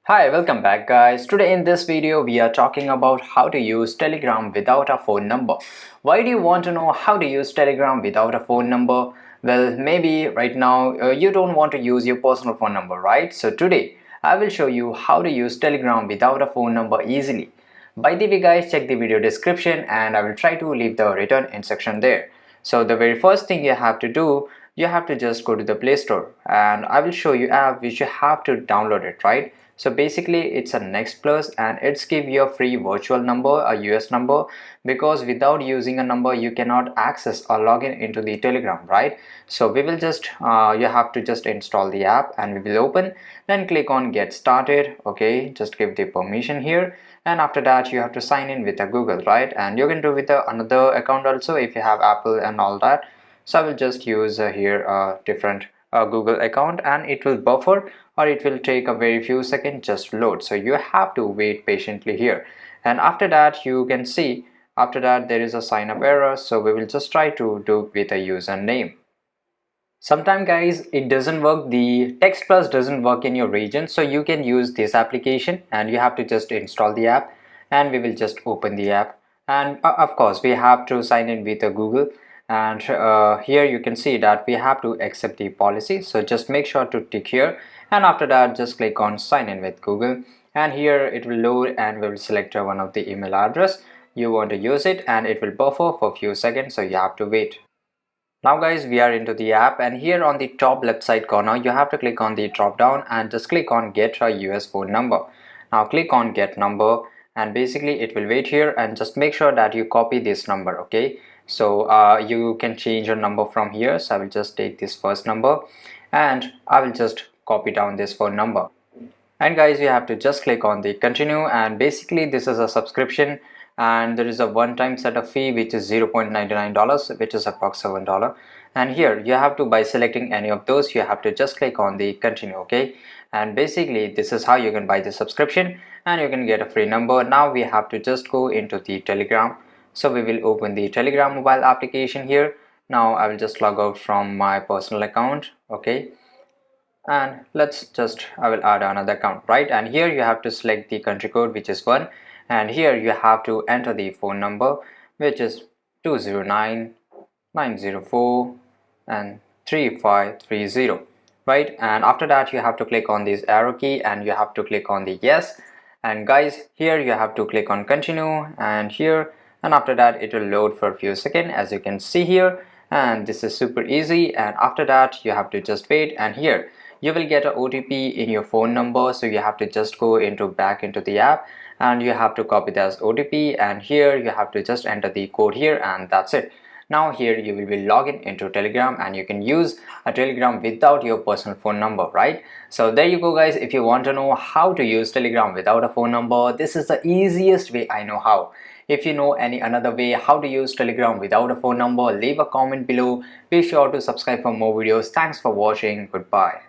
Hi, welcome back guys. Today in this video we are talking about how to use Telegram without a phone number. Why do you want to know how to use Telegram without a phone number? Well, maybe right now you don't want to use your personal phone number, right? So today I will show you how to use Telegram without a phone number easily. By the way guys, check the video description and I will try to leave the written instruction there. So the very first thing you have to do, you have to just go to the Play Store and I will show you app which you have to download it, right? So basically it's a Next Plus and it's give you a free virtual number, a US number, because without using a number you cannot access or log in into the Telegram, right? So we will just you have to just install the app and we will open, then click on get started. Okay, just give the permission here, and after that you have to sign in with a Google, right? And you can do with another account also if you have Apple and all that. So I will just use here a different Google account and it will buffer or it will take a very few seconds just load. So you have to wait patiently here, and after that you can see after that there is a sign up error. So we will just try to do with a username. Sometimes guys it doesn't work, the Text Plus doesn't work in your region, so you can use this application and you have to just install the app and we will just open the app, and of course we have to sign in with a Google, and here you can see that we have to accept the policy, so just make sure to tick here, and after that just click on sign in with Google, and here it will load and we will select one of the email address you want to use it, and it will buffer for a few seconds, so you have to wait. Now guys, we are into the app and here on the top left side corner you have to click on the drop down and just click on get a US phone number. Now click on get number and basically it will wait here, and just make sure that you copy this number. Okay, so you can change your number from here, so I will just take this first number and I will just copy down this phone number. And guys, you have to just click on the continue, and basically this is a subscription and there is a one-time setup fee which is $0.99, which is approx $7, and here you have to, by selecting any of those, you have to just click on the continue. Okay, and basically this is how you can buy the subscription and you can get a free number. Now we have to just go into the Telegram, so we will open the Telegram mobile application here. Now I will just log out from my personal account. Okay, and I will add another account, right? And here you have to select the country code, which is 1, and here you have to enter the phone number, which is 209-904 and 3530, right? And after that you have to click on this arrow key and you have to click on the yes, and guys here you have to click on continue and here, and after that it will load for a few seconds as you can see here, and this is super easy. And after that you have to just wait, and here you will get a OTP in your phone number, so you have to just go back into the app and you have to copy this OTP, and here you have to just enter the code here, and that's it. Now here you will be logging into Telegram and you can use a Telegram without your personal phone number, right? So there you go guys. If you want to know how to use Telegram without a phone number, this is the easiest way I know how. If you know any another way how to use Telegram without a phone number, leave a comment below. Be sure to subscribe for more videos. Thanks for watching. Goodbye.